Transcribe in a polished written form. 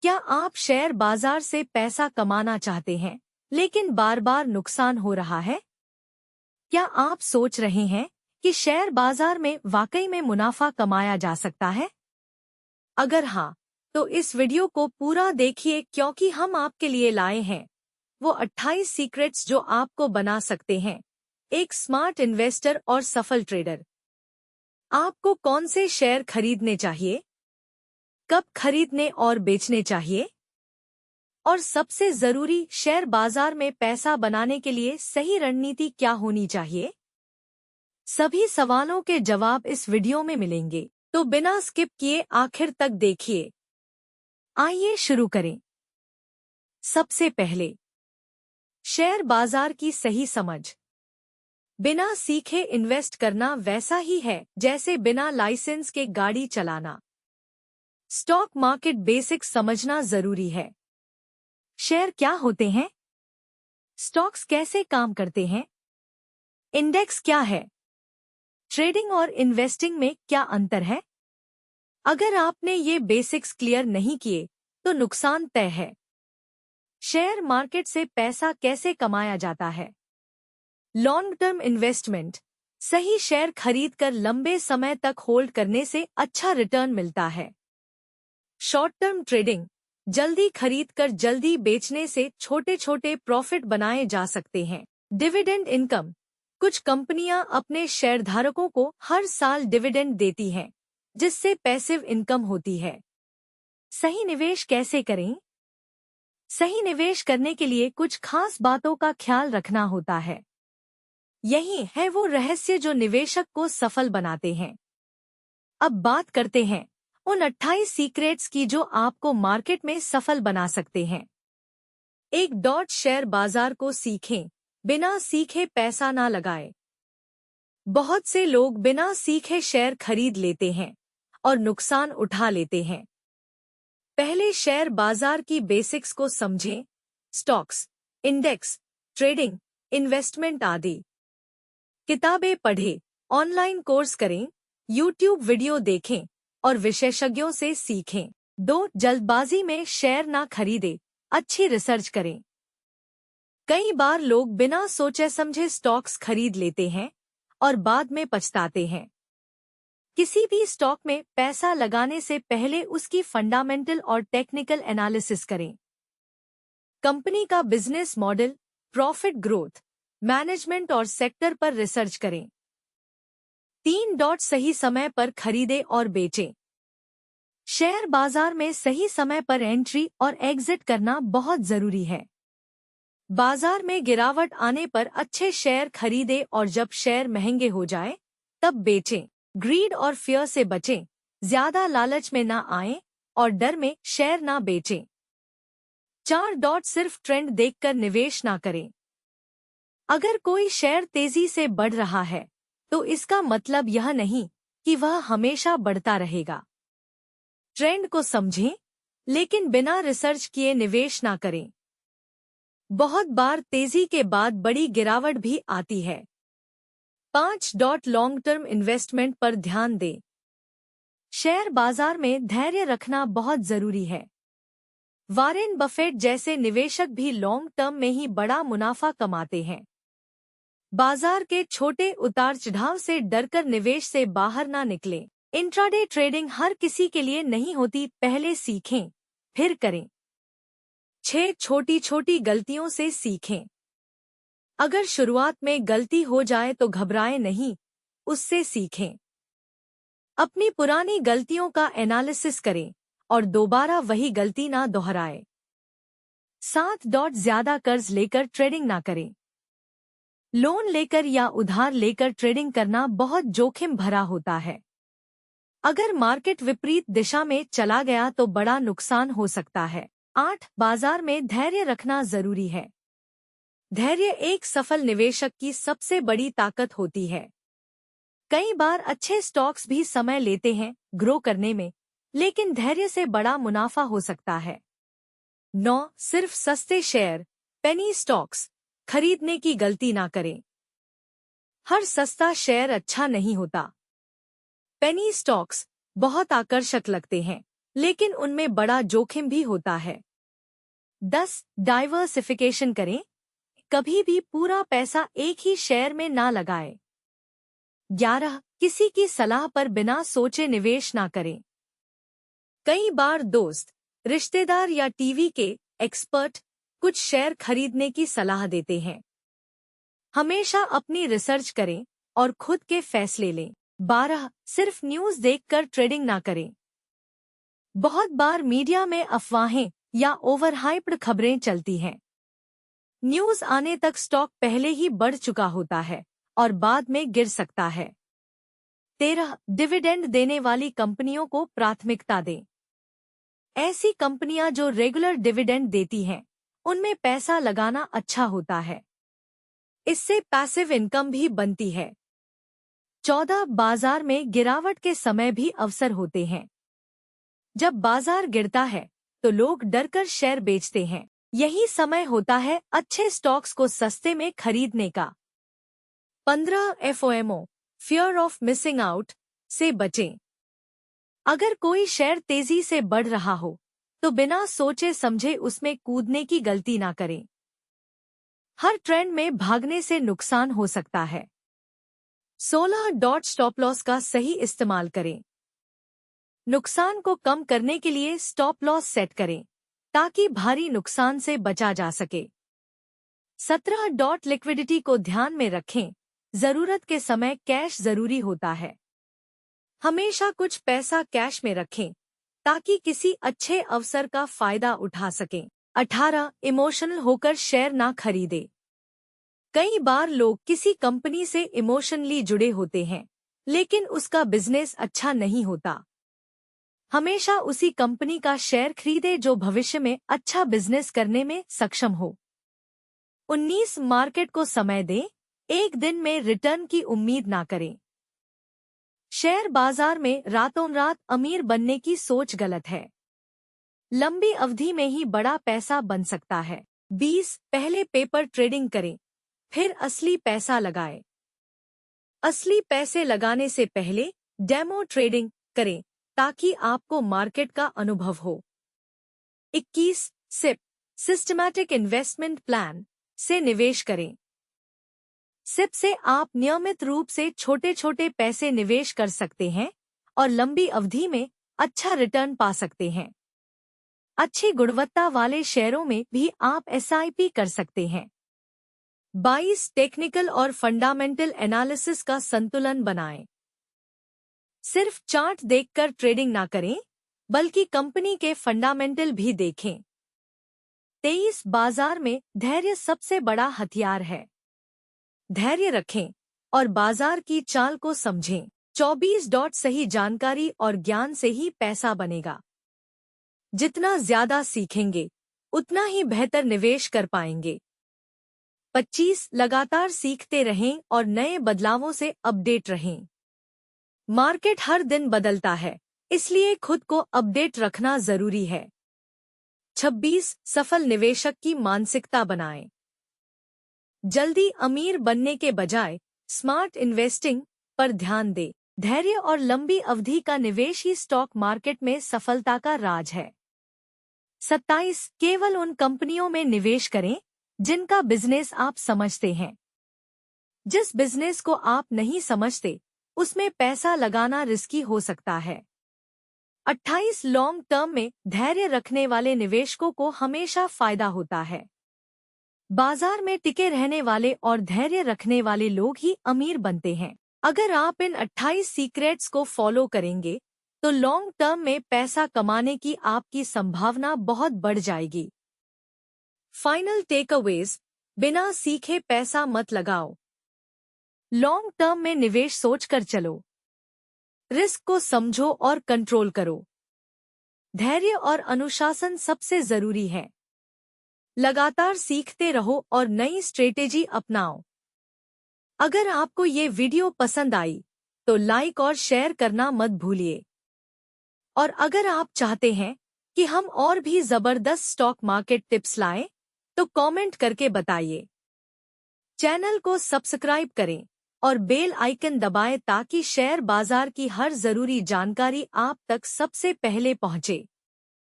क्या आप शेयर बाजार से पैसा कमाना चाहते हैं, लेकिन बार बार नुकसान हो रहा है? क्या आप सोच रहे हैं कि शेयर बाजार में वाकई में मुनाफा कमाया जा सकता है? अगर हाँ, तो इस वीडियो को पूरा देखिए क्योंकि हम आपके लिए लाए हैं वो 28 सीक्रेट्स जो आपको बना सकते हैं एक स्मार्ट इन्वेस्टर और सफल ट्रेडर। आपको कौन से शेयर खरीदने चाहिए, कब खरीदने और बेचने चाहिए, और सबसे जरूरी शेयर बाजार में पैसा बनाने के लिए सही रणनीति क्या होनी चाहिए? सभी सवालों के जवाब इस वीडियो में मिलेंगे, तो बिना स्किप किए आखिर तक देखिए। आइए शुरू करें। सबसे पहले, शेयर बाजार की सही समझ। बिना सीखे इन्वेस्ट करना वैसा ही है जैसे बिना लाइसेंस के गाड़ी चलाना। स्टॉक मार्केट बेसिक्स समझना जरूरी है। शेयर क्या होते हैं? स्टॉक्स कैसे काम करते हैं? इंडेक्स क्या है? ट्रेडिंग और इन्वेस्टिंग में क्या अंतर है? अगर आपने ये बेसिक्स क्लियर नहीं किए तो नुकसान तय है। शेयर मार्केट से पैसा कैसे कमाया जाता है? Long term investment. सही शेयर खरीदकर लंबे समय तक होल्ड करने से अच्छा रिटर्न मिलता है। Short term trading. जल्दी खरीदकर जल्दी बेचने से छोटे छोटे प्रॉफिट बनाए जा सकते हैं। Dividend income. कुछ कंपनियां अपने शेयरधारकों को हर साल डिविडेंड देती हैं, जिससे पैसिव इनकम होती है। सही निवेश कैसे करें? सही निवेश करने के लिए कुछ खास बातों का ख्याल रखना होता है। यही है वो रहस्य जो निवेशक को सफल बनाते हैं। अब बात करते हैं उन 28 सीक्रेट्स की जो आपको मार्केट में सफल बना सकते हैं। एक डॉट शेयर बाजार को सीखें, बिना सीखे पैसा ना लगाएं। बहुत से लोग बिना सीखे शेयर खरीद लेते हैं और नुकसान उठा लेते हैं। पहले शेयर बाजार की बेसिक्स को समझें। स्टॉक्स, इंडेक्स, ट्रेडिंग, इन्वेस्टमेंट आदि। किताबें पढ़ें, ऑनलाइन कोर्स करें, यूट्यूब वीडियो देखें और विशेषज्ञों से सीखें। 2. जल्दबाजी में शेयर ना खरीदें, अच्छी रिसर्च करें। कई बार लोग बिना सोचे समझे स्टॉक्स खरीद लेते हैं और बाद में पछताते हैं। किसी भी स्टॉक में पैसा लगाने से पहले उसकी फंडामेंटल और टेक्निकल एनालिसिस करें। कंपनी का business model, profit growth, management और सेक्टर पर रिसर्च करें। 3. सही समय पर खरीदें और बेचें। शेयर बाजार में सही समय पर एंट्री और एग्जिट करना बहुत जरूरी है। बाजार में गिरावट आने पर अच्छे शेयर खरीदें और जब शेयर महंगे हो जाए तब बेचें। ग्रीड और फियर से बचें, ज्यादा लालच में ना आएं और डर में शेयर ना बेचें। 4. सिर्फ ट्रेंड देखकर निवेश ना करें। अगर कोई शेयर तेजी से बढ़ रहा है तो इसका मतलब यह नहीं कि वह हमेशा बढ़ता रहेगा। ट्रेंड को समझें, लेकिन बिना रिसर्च किए निवेश ना करें। बहुत बार तेजी के बाद बड़ी गिरावट भी आती है। 5. लॉन्ग टर्म इन्वेस्टमेंट पर ध्यान दें। शेयर बाजार में धैर्य रखना बहुत जरूरी है। वॉरेन बफेट जैसे निवेशक भी लॉन्ग टर्म में ही बड़ा मुनाफा कमाते हैं। बाजार के छोटे उतार चढ़ाव से डरकर निवेश से बाहर ना निकलें। इंट्राडे ट्रेडिंग हर किसी के लिए नहीं होती, पहले सीखें फिर करें। 6. छोटी छोटी गलतियों से सीखें। अगर शुरुआत में गलती हो जाए तो घबराएं नहीं, उससे सीखें। अपनी पुरानी गलतियों का एनालिसिस करें और दोबारा वही गलती ना दोहराएं। 7. ज्यादा कर्ज लेकर ट्रेडिंग ना करें। लोन लेकर या उधार लेकर ट्रेडिंग करना बहुत जोखिम भरा होता है। अगर मार्केट विपरीत दिशा में चला गया तो बड़ा नुकसान हो सकता है। 8. बाजार में धैर्य रखना जरूरी है। धैर्य एक सफल निवेशक की सबसे बड़ी ताकत होती है। कई बार अच्छे स्टॉक्स भी समय लेते हैं ग्रो करने में, लेकिन धैर्य से बड़ा मुनाफा हो सकता है। 9. सिर्फ सस्ते शेयर, पेनी स्टॉक्स खरीदने की गलती ना करें। हर सस्ता शेयर अच्छा नहीं होता। पेनी स्टॉक्स बहुत आकर्षक लगते हैं, लेकिन उनमें बड़ा जोखिम भी होता है। 10. डाइवर्सिफिकेशन करें। कभी भी पूरा पैसा एक ही शेयर में ना लगाएं। 11. किसी की सलाह पर बिना सोचे निवेश ना करें। कई बार दोस्त, रिश्तेदार या टीवी के एक्सपर्ट कुछ शेयर खरीदने की सलाह देते हैं। हमेशा अपनी रिसर्च करें और खुद के फैसले लें। 12. सिर्फ न्यूज़ देखकर ट्रेडिंग ना करें। बहुत बार मीडिया में अफवाहें या ओवरहाइप्ड खबरें चलती हैं। न्यूज़ आने तक स्टॉक पहले ही बढ़ चुका होता है और बाद में गिर सकता है। 13. डिविडेंड देने वाली कंपनियों को प्राथमिकता दें। ऐसी कंपनियां जो रेगुलर डिविडेंड देती हैं, उनमें पैसा लगाना अच्छा होता है। इससे पैसिव इनकम भी बनती है। 14. बाजार में गिरावट के समय भी अवसर होते हैं। जब बाजार गिरता है तो लोग डरकर शेयर बेचते हैं। यही समय होता है अच्छे स्टॉक्स को सस्ते में खरीदने का। 15. एफओएमओ फियर ऑफ मिसिंग आउट से बचें। अगर कोई शेयर तेजी से बढ़ रहा हो तो बिना सोचे समझे उसमें कूदने की गलती ना करें। हर ट्रेंड में भागने से नुकसान हो सकता है। 16. स्टॉप लॉस का सही इस्तेमाल करें। नुकसान को कम करने के लिए स्टॉप लॉस सेट करें ताकि भारी नुकसान से बचा जा सके। 17. लिक्विडिटी को ध्यान में रखें। जरूरत के समय कैश जरूरी होता है। हमेशा कुछ पैसा कैश में रखें ताकि किसी अच्छे अवसर का फायदा उठा सकें। 18. इमोशनल होकर शेयर ना खरीदे। कई बार लोग किसी कंपनी से इमोशनली जुड़े होते हैं, लेकिन उसका बिजनेस अच्छा नहीं होता। हमेशा उसी कंपनी का शेयर खरीदे जो भविष्य में अच्छा बिजनेस करने में सक्षम हो। 19. मार्केट को समय दें। एक दिन में रिटर्न की उम्मीद ना करें। शेयर बाजार में रातों रात अमीर बनने की सोच गलत है। लंबी अवधि में ही बड़ा पैसा बन सकता है। 20. पहले पेपर ट्रेडिंग करें, फिर असली पैसा लगाएं। असली पैसे लगाने से पहले डेमो ट्रेडिंग करें ताकि आपको मार्केट का अनुभव हो। 21. सिप सिस्टमैटिक इन्वेस्टमेंट प्लान से निवेश करें। सिप से आप नियमित रूप से छोटे छोटे पैसे निवेश कर सकते हैं और लंबी अवधि में अच्छा रिटर्न पा सकते हैं। अच्छी गुणवत्ता वाले शेयरों में भी आप एसआईपी कर सकते हैं। 22. टेक्निकल और फंडामेंटल एनालिसिस का संतुलन बनाएं। सिर्फ चार्ट देखकर ट्रेडिंग ना करें, बल्कि कंपनी के फंडामेंटल भी देखें। 23. बाजार में धैर्य सबसे बड़ा हथियार है। धैर्य रखें और बाजार की चाल को समझें। 24. सही जानकारी और ज्ञान से ही पैसा बनेगा। जितना ज्यादा सीखेंगे, उतना ही बेहतर निवेश कर पाएंगे। 25. लगातार सीखते रहें और नए बदलावों से अपडेट रहें। मार्केट हर दिन बदलता है, इसलिए खुद को अपडेट रखना जरूरी है। 26. सफल निवेशक की मानसिकता बनाएं। जल्दी अमीर बनने के बजाय स्मार्ट इन्वेस्टिंग पर ध्यान दें। धैर्य और लंबी अवधि का निवेश ही स्टॉक मार्केट में सफलता का राज है। 27. केवल उन कंपनियों में निवेश करें जिनका बिजनेस आप समझते हैं। जिस बिजनेस को आप नहीं समझते, उसमें पैसा लगाना रिस्की हो सकता है। 28. लॉन्ग टर्म में धैर्य रखने वाले निवेशकों को हमेशा फायदा होता है। बाजार में टिके रहने वाले और धैर्य रखने वाले लोग ही अमीर बनते हैं। अगर आप इन 28 सीक्रेट्स को फॉलो करेंगे तो लॉन्ग टर्म में पैसा कमाने की आपकी संभावना बहुत बढ़ जाएगी। फाइनल टेकअवेज: बिना सीखे पैसा मत लगाओ। लॉन्ग टर्म में निवेश सोचकर चलो। रिस्क को समझो और कंट्रोल करो। धैर्य और अनुशासन सबसे जरूरी है। लगातार सीखते रहो और नई स्ट्रेटेजी अपनाओ। अगर आपको ये वीडियो पसंद आई तो लाइक और शेयर करना मत भूलिए। और अगर आप चाहते हैं कि हम और भी जबरदस्त स्टॉक मार्केट टिप्स लाएं, तो कमेंट करके बताइए। चैनल को सब्सक्राइब करें और बेल आइकन दबाएं ताकि शेयर बाजार की हर जरूरी जानकारी आप तक सबसे पहले पहुंचे।